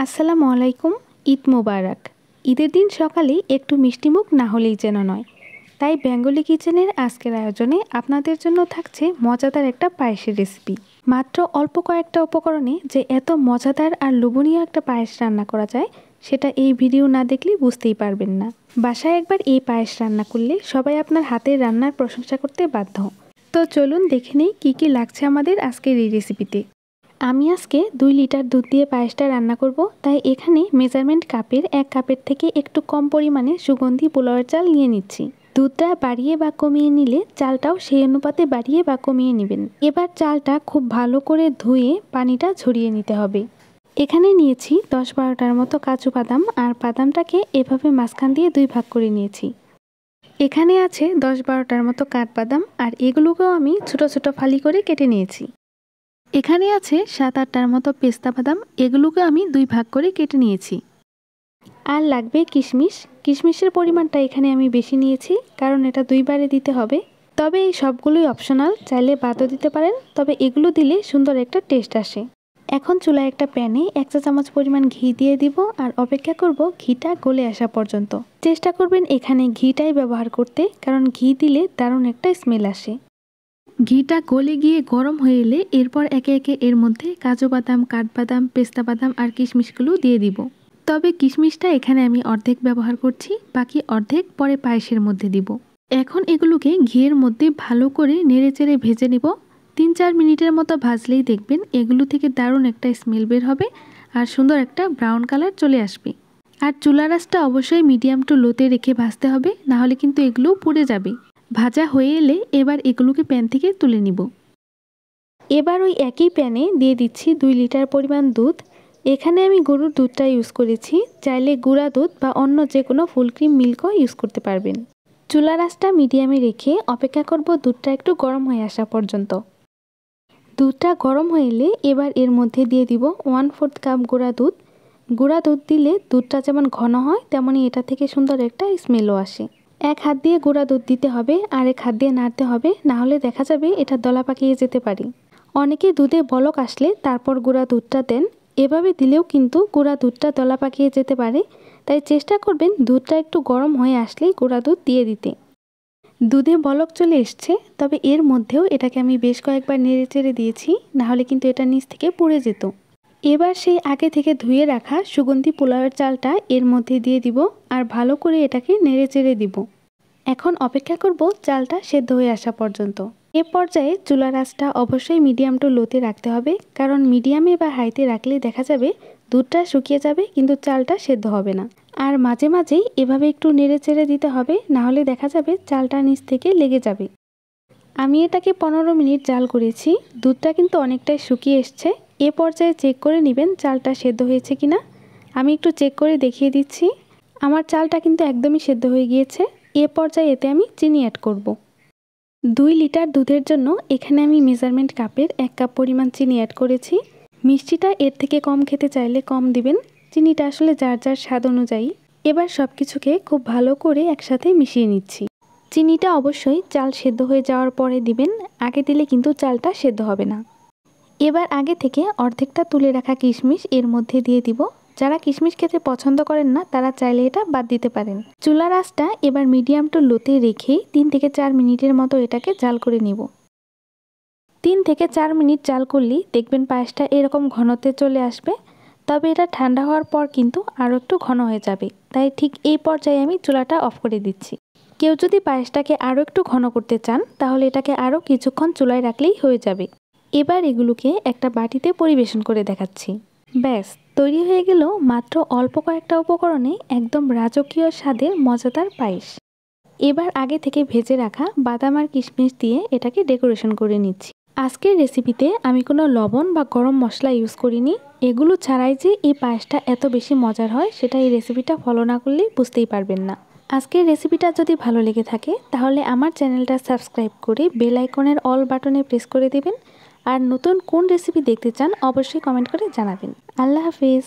আসসালামু আলাইকুম। ঈদ মোবারক। ঈদের দিন সকালে একটু মিষ্টিমুখ না হলেই যেন নয়, তাই বেঙ্গলি কিচেনের আজকের আয়োজনে আপনাদের জন্য থাকছে মজাদার একটা পায়েসের রেসিপি। মাত্র অল্প কয়েকটা উপকরণে যে এত মজাদার আর লোভনীয় একটা পায়েস রান্না করা যায়, সেটা এই ভিডিও না দেখলে বুঝতেই পারবেন না। বাসায় একবার এই পায়েস রান্না করলে সবাই আপনার হাতের রান্নার প্রশংসা করতে বাধ্য। তো চলুন দেখে নেই কী কী লাগছে আমাদের আজকের এই রেসিপিতে। আমি আজকে 2 লিটার দুধ দিয়ে পায়েসটা রান্না করব, তাই এখানে মেজারমেন্ট কাপের 1 কাপের থেকে একটু কম পরিমাণে সুগন্ধি পোলাওয়ের চাল নিয়ে নিচ্ছি। দুধটা বাড়িয়ে বা কমিয়ে নিলে চালটাও সেই অনুপাতে বাড়িয়ে বা কমিয়ে নেবেন। এবার চালটা খুব ভালো করে ধুয়ে পানিটা ঝরিয়ে নিতে হবে। এখানে নিয়েছি 10-12টার মতো কাজু বাদাম, আর বাদামটাকে এভাবে মাঝখান দিয়ে 2 ভাগ করে নিয়েছি। এখানে আছে 10-12টার মতো কাঠবাদাম, আর এগুলোকেও আমি ছোট ছোট ফালি করে কেটে নিয়েছি। এখানে আছে 7-8টার মতো পেস্তা বাদাম, এগুলোকে আমি 2 ভাগ করে কেটে নিয়েছি। আর লাগবে কিশমিশ। কিশমিশের পরিমাণটা এখানে আমি বেশি নিয়েছি, কারণ এটা 2 বারে দিতে হবে। তবে এই সবগুলোই অপশনাল, চাইলে বাদও দিতে পারেন, তবে এগুলো দিলে সুন্দর একটা টেস্ট আসে। এখন চুলায় একটা প্যানে 1 চা চামচ পরিমাণ ঘি দিয়ে দিব, আর অপেক্ষা করব ঘিটা গলে আসা পর্যন্ত। চেষ্টা করবেন এখানে ঘিটাই ব্যবহার করতে, কারণ ঘি দিলে দারুণ একটা স্মেল আসে। ঘিটা গলে গিয়ে গরম হয়ে এলে এরপর একে একে এর মধ্যে কাজু বাদাম, কাঠবাদাম, পেস্তা বাদাম আর কিশমিশগুলো দিয়ে দিব। তবে কিশমিশটা এখানে আমি অর্ধেক ব্যবহার করছি, বাকি অর্ধেক পরে পায়েসের মধ্যে দিব। এখন এগুলোকে ঘিয়ের মধ্যে ভালো করে নেড়েচেড়ে ভেজে নিব। 3-4 মিনিটের মতো ভাজলেই দেখবেন এগুলো থেকে দারুণ একটা স্মেল বের হবে আর সুন্দর একটা ব্রাউন কালার চলে আসবে। আর চুলার আঁচটা অবশ্যই মিডিয়াম টু লোতে রেখে ভাজতে হবে, নাহলে কিন্তু এগুলো পুড়ে যাবে। ভাজা হয়ে এলে এবার এগুলোকে প্যান থেকে তুলে নিব। এবার ওই একই প্যানে দিয়ে দিচ্ছি 2 লিটার পরিমাণ দুধ। এখানে আমি গরুর দুধটা ইউজ করেছি, চাইলে গুঁড়া দুধ বা অন্য যে কোনো ফুল ক্রিম মিল্কও ইউজ করতে পারবেন। চুলার আঁচটা মিডিয়ামে রেখে অপেক্ষা করব দুধটা একটু গরম হয়ে আসা পর্যন্ত। দুধটা গরম হয়ে এলে এবার এর মধ্যে দিয়ে দিব 1/4 কাপ গুঁড়া দুধ। গুঁড়া দুধ দিলে দুধটা যেমন ঘন হয়, তেমনই এটা থেকে সুন্দর একটা স্মেলও আসে। 1 হাত দিয়ে গুঁড়া দুধ দিতে হবে, আর 1 হাত দিয়ে নাড়তে হবে, না হলে দেখা যাবে এটা দলা পাকিয়ে যেতে পারে। অনেকে দুধে বলক আসলে তারপর গুঁড়া দুধটা দেন, এভাবে দিলেও কিন্তু গুঁড়া দুধটা দলা পাকিয়ে যেতে পারে, তাই চেষ্টা করবেন দুধটা একটু গরম হয়ে আসলেই গুঁড়া দুধ দিয়ে দিতে। দুধে বলক চলে এসছে, তবে এর মধ্যেও এটাকে আমি বেশ কয়েকবার নেড়ে চেড়ে দিয়েছি, না হলে কিন্তু এটা নিচ থেকে পুড়ে যেত। এবার সেই আগে থেকে ধুয়ে রাখা সুগন্ধি পোলাওয়ের চালটা এর মধ্যে দিয়ে দিব, আর ভালো করে এটাকে নেড়ে চেড়ে দিব। এখন অপেক্ষা করব চালটা সেদ্ধ হয়ে আসা পর্যন্ত। এ পর্যায়ে চুলার আঁচটা অবশ্যই মিডিয়াম টু লোতে রাখতে হবে, কারণ মিডিয়ামে বা হাইতে রাখলে দেখা যাবে দুধটা শুকিয়ে যাবে কিন্তু চালটা সেদ্ধ হবে না। আর মাঝে মাঝেই এভাবে একটু নেড়ে চেড়ে দিতে হবে, না হলে দেখা যাবে চালটা নিচ থেকে লেগে যাবে। আমি এটাকে 15 মিনিট জাল করেছি, দুধটা কিন্তু অনেকটাই শুকিয়ে এসছে। এ পর্যায়ে চেক করে নেবেন চালটা সেদ্ধ হয়েছে কিনা। আমি একটু চেক করে দেখিয়ে দিচ্ছি, আমার চালটা কিন্তু একদমই সেদ্ধ হয়ে গিয়েছে। এ পর্যায়ে এতে আমি চিনি অ্যাড করব। 2 লিটার দুধের জন্য এখানে আমি মেজারমেন্ট কাপের 1 কাপ পরিমাণ চিনি অ্যাড করেছি। মিষ্টিটা এর থেকে কম খেতে চাইলে কম দিবেন, চিনিটা আসলে যার যার স্বাদ অনুযায়ী। এবার সব কিছুকে খুব ভালো করে একসাথে মিশিয়ে নিচ্ছি। চিনিটা অবশ্যই চাল সেদ্ধ হয়ে যাওয়ার পরে দিবেন, আগে দিলে কিন্তু চালটা সেদ্ধ হবে না। এবার আগে থেকে অর্ধেকটা তুলে রাখা কিশমিশ এর মধ্যে দিয়ে দিব। যারা কিশমিশ খেতে পছন্দ করেন না তারা চাইলে এটা বাদ দিতে পারেন। চুলার আঁচটা এবার মিডিয়াম টু লোতে রেখে 3 থেকে 4 মিনিটের মতো এটাকে জাল করে নিব। 3 থেকে 4 মিনিট জাল করলেই দেখবেন পায়েসটা এরকম ঘনত্বে চলে আসবে। তবে এটা ঠান্ডা হওয়ার পর কিন্তু আরও একটু ঘন হয়ে যাবে, তাই ঠিক এই পর্যায়ে আমি চুলাটা অফ করে দিচ্ছি। কেউ যদি পায়েসটাকে আরও একটু ঘন করতে চান, তাহলে এটাকে আরও কিছুক্ষণ চুলায় রাখলেই হয়ে যাবে। এবার এগুলোকে একটা বাটিতে পরিবেশন করে দেখাচ্ছি। ব্যাস তৈরি হয়ে গেল মাত্র অল্প কয়েকটা উপকরণে একদম রাজকীয় স্বাদের মজাদার পায়েস। এবার আগে থেকে ভেজে রাখা বাদাম আর কিশমিশ দিয়ে এটাকে ডেকোরেশন করে নিচ্ছি। আজকের রেসিপিতে আমি কোনো লবণ বা গরম মশলা ইউজ করিনি। এগুলো ছাড়াই যে এই পায়েসটা এত বেশি মজার হয়, সেটা এই রেসিপিটা ফলো না করলেই বুঝতেই পারবেন না। আজকের রেসিপিটা যদি ভালো লেগে থাকে, তাহলে আমার চ্যানেলটা সাবস্ক্রাইব করে বেল আইকনের অল বাটনে প্রেস করে দেবেন। আর নতুন কোন রেসিপি দেখতে চান অবশ্যই কমেন্ট করে জানাবেন। আল্লাহ হাফিজ।